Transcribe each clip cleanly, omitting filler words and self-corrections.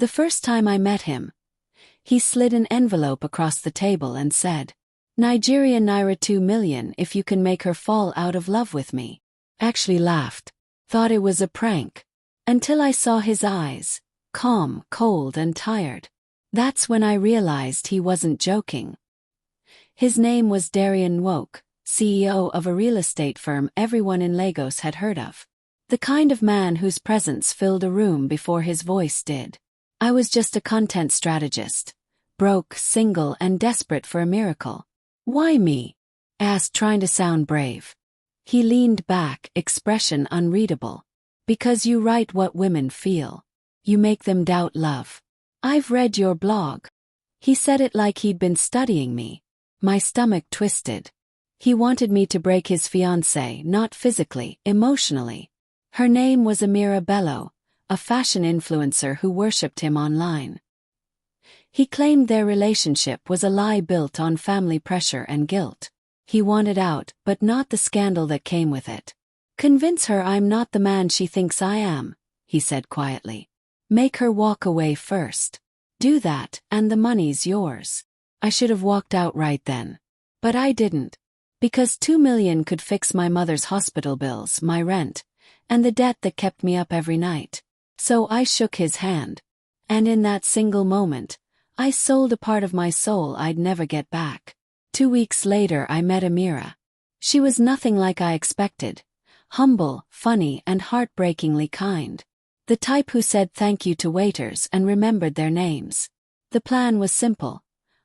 The first time I met him, he slid an envelope across the table and said, "Nigerian naira 2 million if you can make her fall out of love with me." Actually laughed. Thought it was a prank. Until I saw his eyes, calm, cold and tired. That's when I realized he wasn't joking. His name was Darian Nwoke, CEO of a real estate firm everyone in Lagos had heard of. The kind of man whose presence filled a room before his voice did. I was just a content strategist, broke, single and desperate for a miracle. "Why me?" asked, trying to sound brave. He leaned back, expression unreadable. "Because you write what women feel. You make them doubt love. I've read your blog." He said it like he'd been studying me. My stomach twisted. He wanted me to break his fiancée, not physically, emotionally. Her name was Amira Bello, a fashion influencer who worshipped him online. He claimed their relationship was a lie built on family pressure and guilt. He wanted out, but not the scandal that came with it. "Convince her I'm not the man she thinks I am," he said quietly. "Make her walk away first. Do that, and the money's yours." I should have walked out right then. But I didn't. Because 2 million could fix my mother's hospital bills, my rent, and the debt that kept me up every night. So I shook his hand. And in that single moment, I sold a part of my soul I'd never get back. 2 weeks later I met Amira. She was nothing like I expected. Humble, funny and heartbreakingly kind. The type who said thank you to waiters and remembered their names. The plan was simple.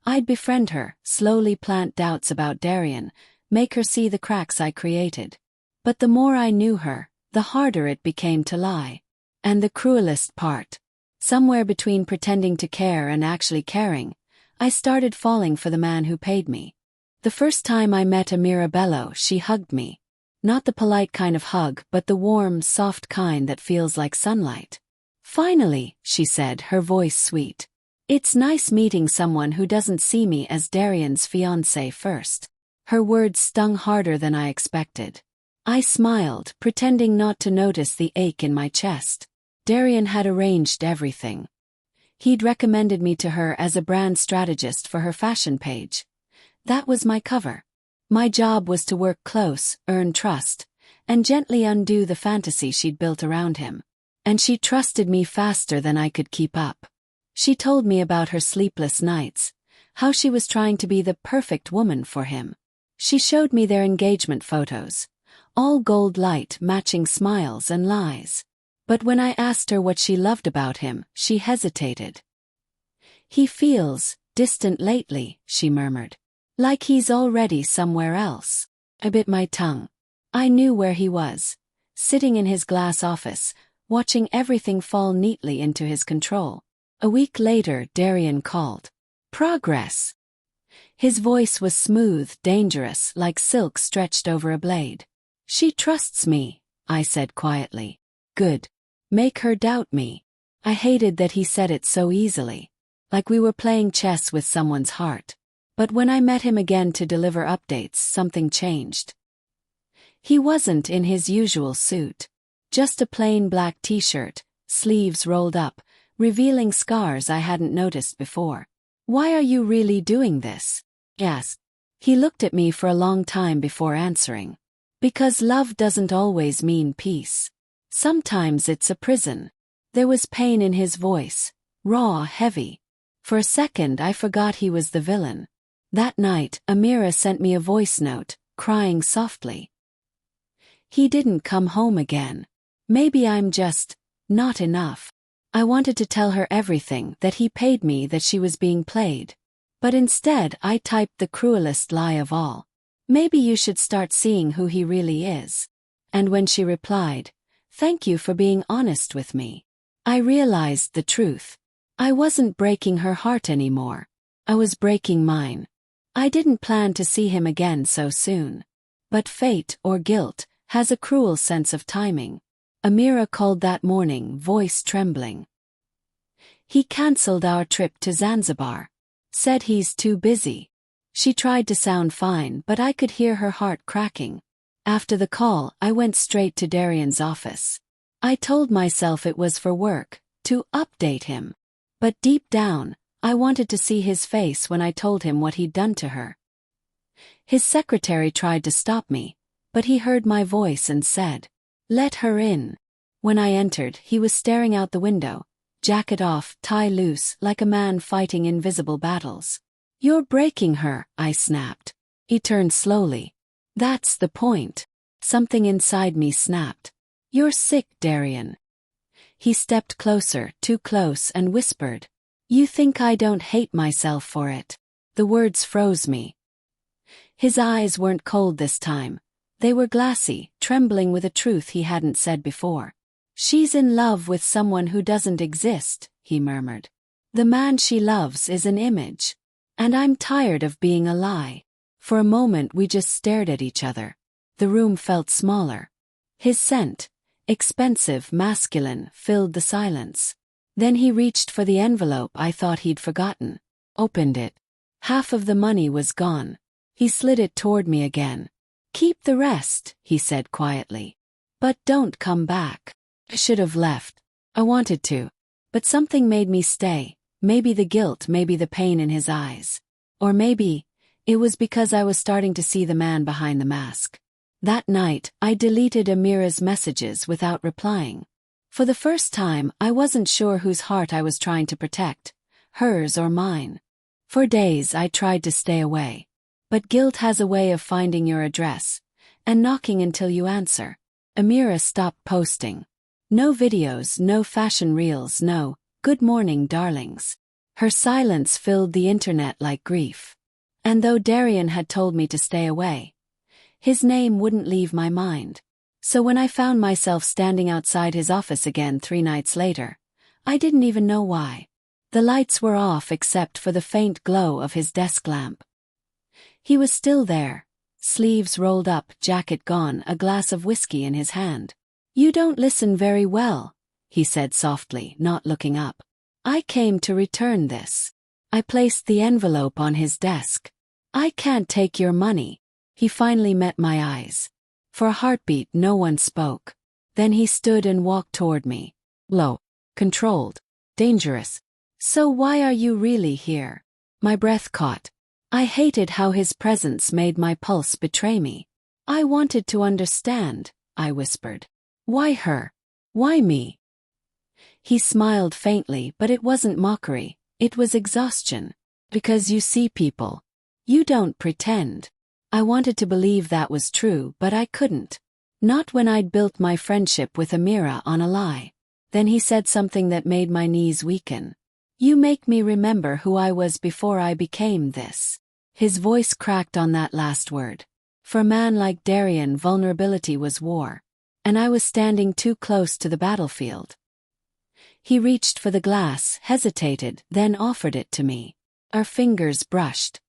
I'd befriend her, slowly plant doubts about Darian, make her see the cracks I created. But the more I knew her, the harder it became to lie. And the cruelest part. Somewhere between pretending to care and actually caring, I started falling for the man who paid me. The first time I met Amira Bello, she hugged me. Not the polite kind of hug, but the warm, soft kind that feels like sunlight. "Finally," she said, her voice sweet. "It's nice meeting someone who doesn't see me as Darian's fiancée first." Her words stung harder than I expected. I smiled, pretending not to notice the ache in my chest. Darian had arranged everything. He'd recommended me to her as a brand strategist for her fashion page. That was my cover. My job was to work close, earn trust, and gently undo the fantasy she'd built around him. And she trusted me faster than I could keep up. She told me about her sleepless nights, how she was trying to be the perfect woman for him. She showed me their engagement photos, all gold light matching smiles and lies. But when I asked her what she loved about him, she hesitated. "He feels distant lately," she murmured. "Like he's already somewhere else." I bit my tongue. I knew where he was, sitting in his glass office, watching everything fall neatly into his control. A week later, Darian called. "Progress." His voice was smooth, dangerous, like silk stretched over a blade. "She trusts me," I said quietly. "Good. Make her doubt me." I hated that he said it so easily, like we were playing chess with someone's heart. But when I met him again to deliver updates, something changed. He wasn't in his usual suit. Just a plain black t-shirt, sleeves rolled up, revealing scars I hadn't noticed before. "Why are you really doing this?" I asked. He looked at me for a long time before answering. "Because love doesn't always mean peace. Sometimes it's a prison." There was pain in his voice, raw, heavy. For a second I forgot he was the villain. That night, Amira sent me a voice note, crying softly. "He didn't come home again. Maybe I'm just not enough." I wanted to tell her everything, that he paid me, that she was being played. But instead I typed the cruelest lie of all. "Maybe you should start seeing who he really is." And when she replied, "Thank you for being honest with me," I realized the truth. I wasn't breaking her heart anymore. I was breaking mine. I didn't plan to see him again so soon. But fate, or guilt, has a cruel sense of timing. Amira called that morning, voice trembling. "He cancelled our trip to Zanzibar. Said he's too busy." She tried to sound fine, but I could hear her heart cracking. After the call, I went straight to Darian's office. I told myself it was for work, to update him. But deep down, I wanted to see his face when I told him what he'd done to her. His secretary tried to stop me, but he heard my voice and said, "Let her in." When I entered, he was staring out the window, jacket off, tie loose, like a man fighting invisible battles. "You're breaking her," I snapped. He turned slowly. "That's the point." Something inside me snapped. "You're sick, Darian." He stepped closer, too close, and whispered, "You think I don't hate myself for it?" The words froze me. His eyes weren't cold this time. They were glassy, trembling with a truth he hadn't said before. "She's in love with someone who doesn't exist," he murmured. "The man she loves is an image. And I'm tired of being a lie." For a moment we just stared at each other. The room felt smaller. His scent, expensive, masculine, filled the silence. Then he reached for the envelope I thought he'd forgotten. Opened it. Half of the money was gone. He slid it toward me again. "Keep the rest," he said quietly. "But don't come back." I should have left. I wanted to. But something made me stay. Maybe the guilt, maybe the pain in his eyes. Or maybe it was because I was starting to see the man behind the mask. That night, I deleted Amira's messages without replying. For the first time, I wasn't sure whose heart I was trying to protect, hers or mine. For days, I tried to stay away. But guilt has a way of finding your address and knocking until you answer. Amira stopped posting. No videos, no fashion reels, no "good morning, darlings." Her silence filled the internet like grief. And though Darian had told me to stay away, his name wouldn't leave my mind. So when I found myself standing outside his office again 3 nights later, I didn't even know why. The lights were off except for the faint glow of his desk lamp. He was still there, sleeves rolled up, jacket gone, a glass of whiskey in his hand. "You don't listen very well," he said softly, not looking up. "I came to return this." I placed the envelope on his desk. "I can't take your money." He finally met my eyes. For a heartbeat, no one spoke. Then he stood and walked toward me. Low, controlled, dangerous. "So why are you really here?" My breath caught. I hated how his presence made my pulse betray me. "I wanted to understand," I whispered. "Why her? Why me?" He smiled faintly, but it wasn't mockery, it was exhaustion. "Because you see people. You don't pretend." I wanted to believe that was true, but I couldn't. Not when I'd built my friendship with Amira on a lie. Then he said something that made my knees weaken. "You make me remember who I was before I became this." His voice cracked on that last word. For a man like Darian, vulnerability was war. And I was standing too close to the battlefield. He reached for the glass, hesitated, then offered it to me. Our fingers brushed.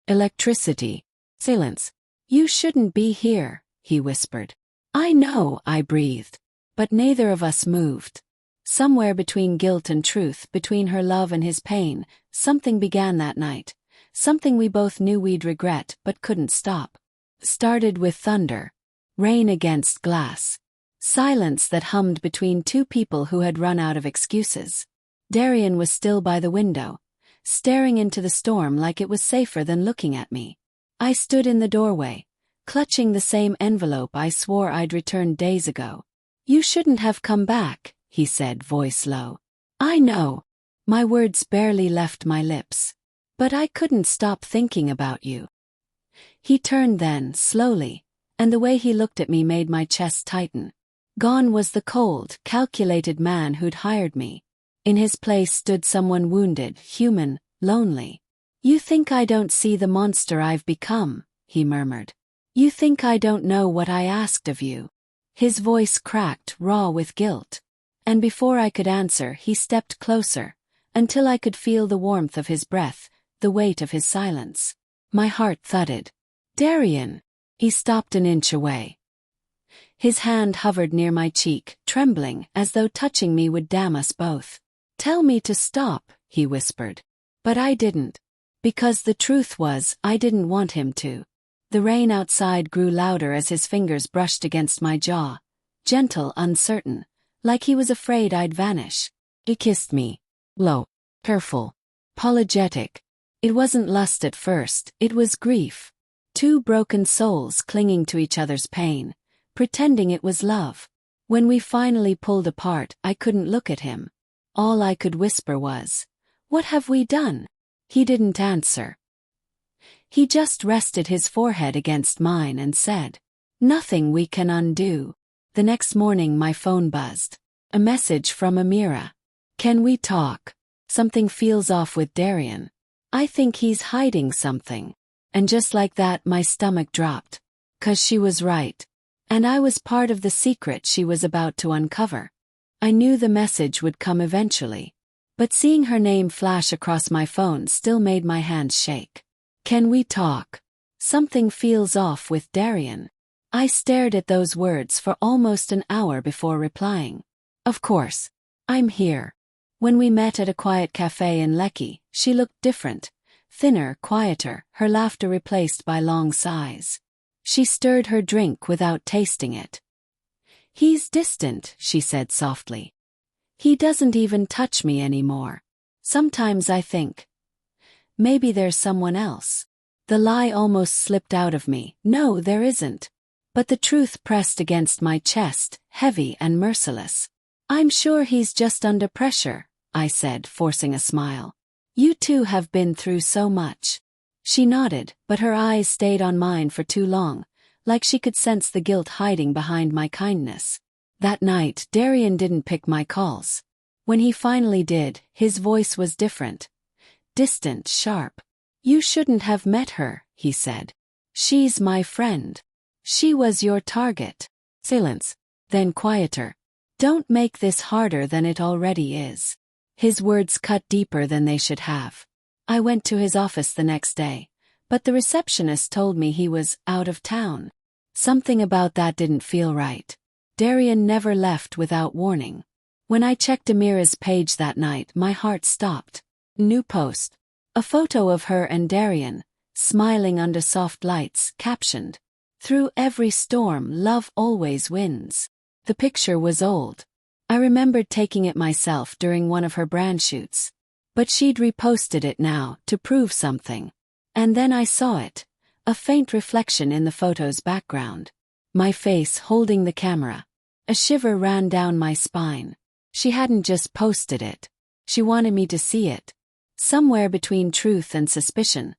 Electricity. Silence. "You shouldn't be here," he whispered. "I know," I breathed. But neither of us moved. Somewhere between guilt and truth, between her love and his pain, something began that night. Something we both knew we'd regret but couldn't stop. Started with thunder. Rain against glass. Silence that hummed between 2 people who had run out of excuses. Darian was still by the window, staring into the storm like it was safer than looking at me. I stood in the doorway, clutching the same envelope I swore I'd returned days ago. "You shouldn't have come back," he said, voice low. "I know." My words barely left my lips. "But I couldn't stop thinking about you." He turned then, slowly, and the way he looked at me made my chest tighten. Gone was the cold, calculated man who'd hired me. In his place stood someone wounded, human, lonely. "You think I don't see the monster I've become," he murmured. "You think I don't know what I asked of you." His voice cracked, raw with guilt. And before I could answer, he stepped closer, until I could feel the warmth of his breath, the weight of his silence. My heart thudded. "Darian!" He stopped an inch away. His hand hovered near my cheek, trembling, as though touching me would damn us both. "Tell me to stop," he whispered. But I didn't. Because the truth was, I didn't want him to. The rain outside grew louder as his fingers brushed against my jaw, gentle, uncertain, like he was afraid I'd vanish. He kissed me. Low. Careful. Apologetic. It wasn't lust at first, it was grief. Two broken souls clinging to each other's pain, pretending it was love. When we finally pulled apart, I couldn't look at him. All I could whisper was, "What have we done?" He didn't answer. He just rested his forehead against mine and said, "Nothing we can undo." The next morning my phone buzzed. A message from Amira. "Can we talk? Something feels off with Darian. I think he's hiding something." And just like that my stomach dropped. 'Cause she was right. And I was part of the secret she was about to uncover. I knew the message would come eventually. But seeing her name flash across my phone still made my hands shake. "Can we talk? Something feels off with Darian." I stared at those words for almost an hour before replying. "Of course. I'm here." When we met at a quiet cafe in Lekki, she looked different. Thinner, quieter, her laughter replaced by long sighs. She stirred her drink without tasting it. "He's distant," she said softly. "He doesn't even touch me anymore. Sometimes I think, maybe there's someone else." The lie almost slipped out of me. No, there isn't. But the truth pressed against my chest, heavy and merciless. "I'm sure he's just under pressure," I said, forcing a smile. "You two have been through so much." She nodded, but her eyes stayed on mine for too long, like she could sense the guilt hiding behind my kindness. That night, Darian didn't pick my calls. When he finally did, his voice was different. Distant, sharp. "You shouldn't have met her," he said. "She's my friend. She was your target." Silence. Then quieter. "Don't make this harder than it already is." His words cut deeper than they should have. I went to his office the next day, but the receptionist told me he was out of town. Something about that didn't feel right. Darian never left without warning. When I checked Amira's page that night, my heart stopped. New post. A photo of her and Darian, smiling under soft lights, captioned, "Through every storm, love always wins." The picture was old. I remembered taking it myself during one of her brand shoots. But she'd reposted it now, to prove something. And then I saw it, a faint reflection in the photo's background. My face holding the camera. A shiver ran down my spine. She hadn't just posted it. She wanted me to see it. Somewhere between truth and suspicion,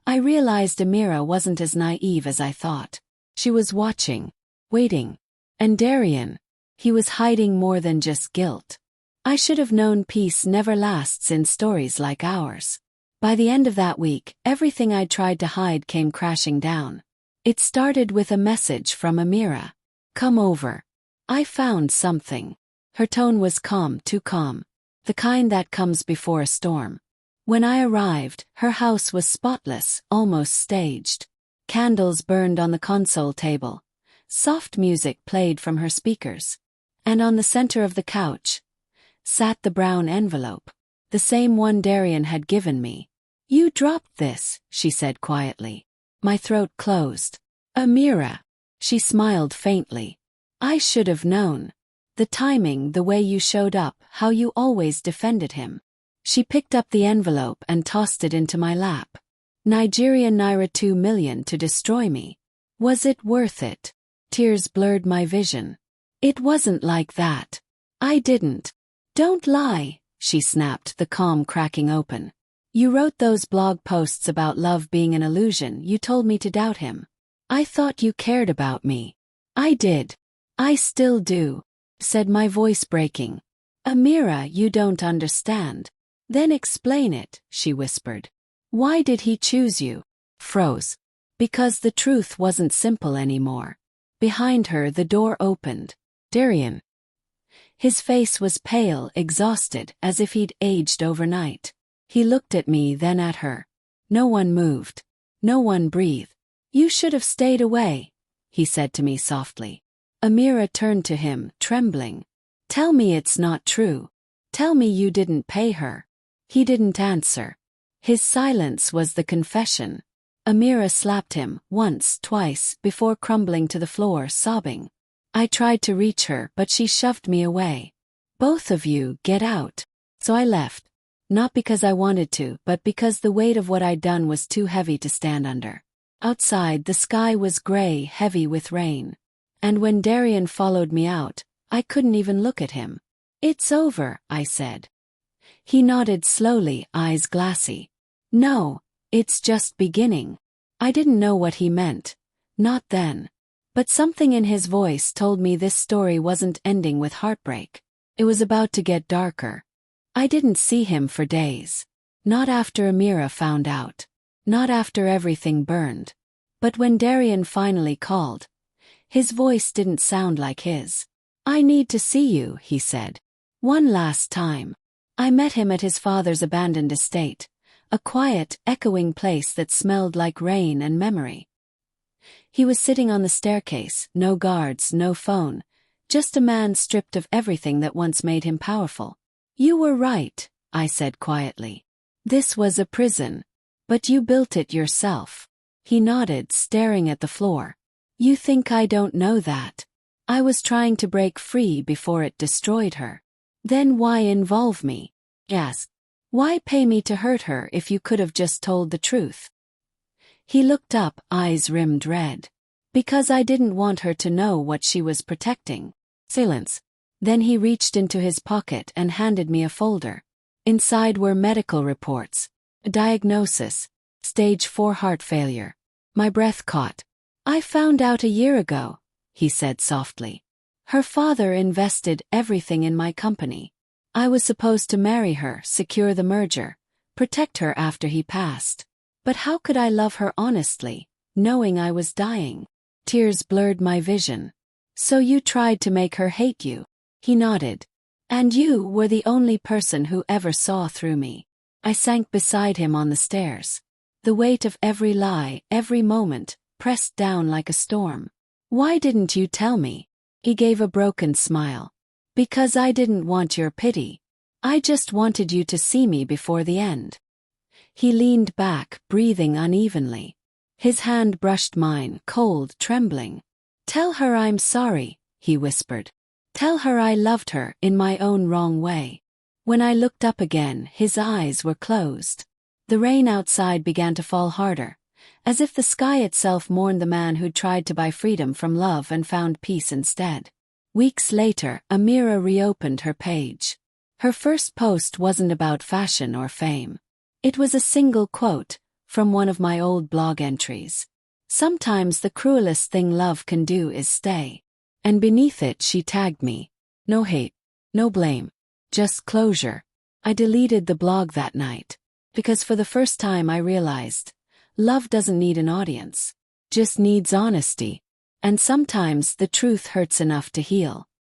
I realized Amira wasn't as naive as I thought. She was watching, waiting. And Darian, he was hiding more than just guilt. I should have known peace never lasts in stories like ours. By the end of that week, everything I'd tried to hide came crashing down. It started with a message from Amira. "Come over. I found something." Her tone was calm, too calm. The kind that comes before a storm. When I arrived, her house was spotless, almost staged. Candles burned on the console table. Soft music played from her speakers. And on the center of the couch sat the brown envelope. The same one Darian had given me. "You dropped this," she said quietly. My throat closed. "Amira." She smiled faintly. "I should have known. The timing, the way you showed up, how you always defended him." She picked up the envelope and tossed it into my lap. "Nigerian naira 2 million to destroy me. Was it worth it?" Tears blurred my vision. "It wasn't like that. I didn't." "Don't lie," she snapped, the calm cracking open. "You wrote those blog posts about love being an illusion. You told me to doubt him. I thought you cared about me." "I did. I still do," said my voice breaking. "Amira, you don't understand." "Then explain it," she whispered. "Why did he choose you?" Froze. Because the truth wasn't simple anymore. Behind her the door opened. Darian. His face was pale, exhausted, as if he'd aged overnight. He looked at me, then at her. No one moved. No one breathed. "You should have stayed away," he said to me softly. Amira turned to him, trembling. "Tell me it's not true. Tell me you didn't pay her." He didn't answer. His silence was the confession. Amira slapped him, once, twice, before crumbling to the floor, sobbing. I tried to reach her, but she shoved me away. "Both of you, get out." So I left. Not because I wanted to, but because the weight of what I'd done was too heavy to stand under. Outside, the sky was gray, heavy with rain. And when Darian followed me out, I couldn't even look at him. "It's over," I said. He nodded slowly, eyes glassy. "No, it's just beginning." I didn't know what he meant. Not then. But something in his voice told me this story wasn't ending with heartbreak. It was about to get darker. I didn't see him for days. Not after Amira found out. Not after everything burned. But when Darian finally called, his voice didn't sound like his. "I need to see you," he said. "One last time." I met him at his father's abandoned estate, a quiet, echoing place that smelled like rain and memory. He was sitting on the staircase, no guards, no phone, just a man stripped of everything that once made him powerful. "You were right," I said quietly. "This was a prison. But you built it yourself." He nodded, staring at the floor. "You think I don't know that? I was trying to break free before it destroyed her." "Then why involve me?" "Yes. Why pay me to hurt her if you could have just told the truth?" He looked up, eyes rimmed red. "Because I didn't want her to know what she was protecting." Silence. Then he reached into his pocket and handed me a folder. Inside were medical reports. A diagnosis. Stage 4 heart failure. My breath caught. "I found out a year ago," he said softly. "Her father invested everything in my company. I was supposed to marry her, secure the merger, protect her after he passed. But how could I love her honestly, knowing I was dying?" Tears blurred my vision. "So you tried to make her hate you?" He nodded. "And you were the only person who ever saw through me." I sank beside him on the stairs. The weight of every lie, every moment, pressed down like a storm. "Why didn't you tell me?" He gave a broken smile. "Because I didn't want your pity. I just wanted you to see me before the end." He leaned back, breathing unevenly. His hand brushed mine, cold, trembling. "Tell her I'm sorry," he whispered. "Tell her I loved her in my own wrong way." When I looked up again, his eyes were closed. The rain outside began to fall harder, as if the sky itself mourned the man who'd tried to buy freedom from love and found peace instead. Weeks later, Amira reopened her page. Her first post wasn't about fashion or fame. It was a single quote from one of my old blog entries. "Sometimes the cruelest thing love can do is stay." And beneath it she tagged me. No hate, no blame, just closure. I deleted the blog that night, because for the first time I realized, love doesn't need an audience, just needs honesty. And sometimes the truth hurts enough to heal.